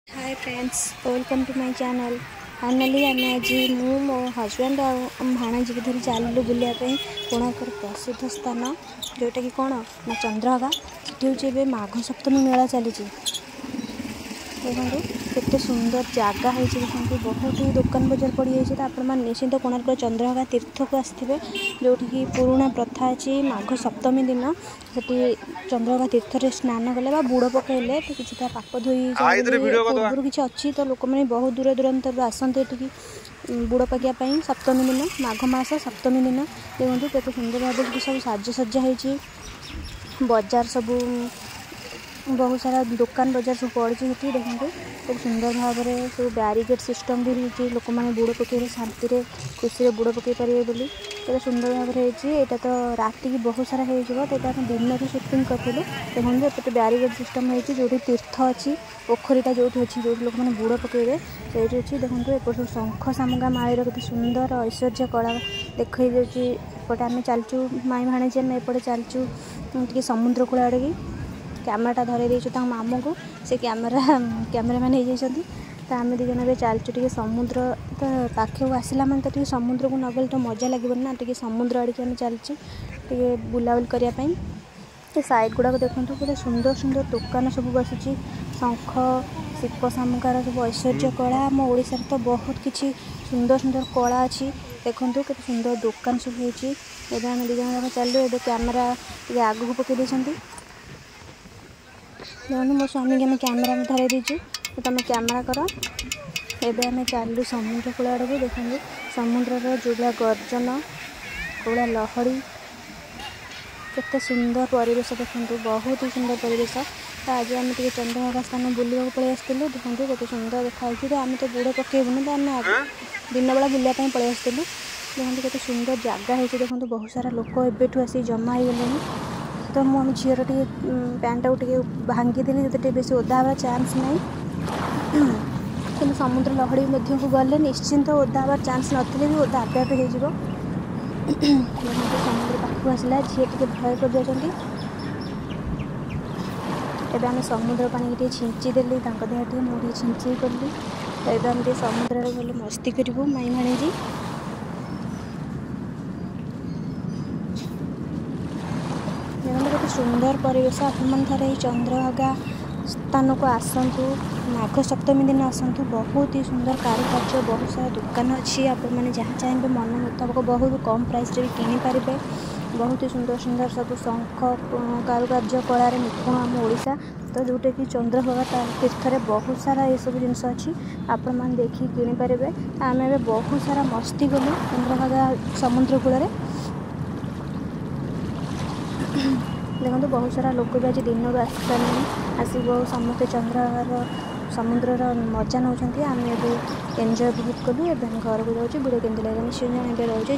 Hi friends, welcome to my channel. Finally आम आज मो हजबैंड और भाणजी की धरी चलू बुलायापी कोणार्क प्रसिद्ध स्थान जोटा कि कौन ना चंद्रभागा। से हूँ माघ सप्तमी मेला चली देखो केते सुंदर जगह है। देखो बहुत ही दुकान बजार पड़ जाए। आप निश्चिंत कोणार्क चंद्रभागा तीर्थ को आसवे जोटि पुराणा प्रथा अच्छी। माघ सप्तमी दिन से चंद्रभागा तीर्थ रे स्नान कले बुड़ पकड़े तो किसी पाप धोई पूर्व किसी अच्छी तो लोक मैंने बहुत दूर दूरांतर आसते बुड़ पकाइवाई। सप्तमी दिन माघ मास सप्तमी दिन देखो केते सुंदर भाव सब साजसज्जा होती। बजार सब बहुत सारा दुकान बजार सब पड़ी देखो बहुत सुंदर भाव में सब बैरिकेड सिस्टम भी होती। लोक मैंने बुड़ पकड़े शांति खुशी बुड़ पकई पारे बोली केते सुंदर भाव में होता। तो राति की बहुत सारा हो दिन में सुटिंग करूँ। देखो एपटे बैरिकेड सिस्टम होती जो तीर्थ अच्छी पोखरीटा जो अच्छी जो लोक मैंने बुड़ पकड़े से अच्छी। देखो एपट शंख सामुगा माईर के सुंदर ऐश्वर्य कला देखई जापटे आम चलचु माई भाणीजी आम एपटे चलचु टे समुद्र कूल आड़े की कैमेराटा धरे देचु मामू को से कैमेरामैन हो जाती। तो आम दी जन चलचु टे समुद्र तो पाखे आसला मन तो समुद्र को नगले तो मजा लगे ना टे समुद्र आड़े आम चलचु टे बुलाबुल करने। साइड गुड़ाक देखो पूरा सुंदर सुंदर दुकान सब बसुची। शंख शिल्प सामुगार सब ऐश्वर्य कला आम ओडिशार तो बहुत किसी सुंदर सुंदर कला अच्छी। देखो केते सुंदर दुकान सब होती। आम दी जन चलू ए कैमेरा टे आगू पकई देखो मो स्वामी की आम कैमेरा में धरे दीचु तो तुम कैमेरा कर। एबे आम चलू समुद्र कूल आड़ को देखो समुद्र जोड़ा गर्जन कौड़ा लहड़ी केते सुंदर परिवेश देखो बहुत ही सुंदर परिवेश। तो आज आम टे चंद्रभागा स्थान बुलवाक पलि आसलु। देखो केते सुंदर देखाई। तो आम तो बुड़ पकेबुन तो आम दिन बेला बुलापी पलि आसलु। देखो केते सुंदर जगह है। देखो बहुत सारा लोक एबेठू आसी जमा हो गले। तो मुझे झीर टे पैंट टे भांगीदेली जो बेस ओदा हवा चान्स ना कि समुद्र लहड़ी मध्य को गले निश्चिंत ओदा हबार चान्स नथिले भी ओदा आपे आपे हो समुद्र पाखक आसला झी टे भय कर जाती। एवं आम समुद्र पानी टे छिंची देली देह मुझे छिंची कली। तो ये आम समुद्र गले मस्ती करूँ माई भाणीजी। सुंदर परिवेश आपन थे चंद्रभागा स्थान को आसतु माघ सप्तमी दिन आसतु। बहुत ही सुंदर कारुकार्य बहुत सारा दुकान अच्छी। आप मैंने जहाँ चाहिए मन मुताबक बहुत कम प्राइस रे किनीपारे। बहुत ही सुंदर सुंदर सब शंख कारुकार्य कलार निपुण आम ओडिशा। तो जोटा कि चंद्रभागा तीर्थ रे बहुत सारा ये सब जिनस अच्छी आपण मैंने देखिए किनीपारे। आम ए बहुत सारा मस्ती कलु चंद्रभागा समुद्र कूल। देखो बहुत सारा लोक भी आज दिन आसी सारे आसिक समस्त चंद्रभागार समुद्र मजा नौ। आम एंजॉय बहुत कलु। घर को जाऊँ वीडियो केमती लगे निश्चय जन रोचे।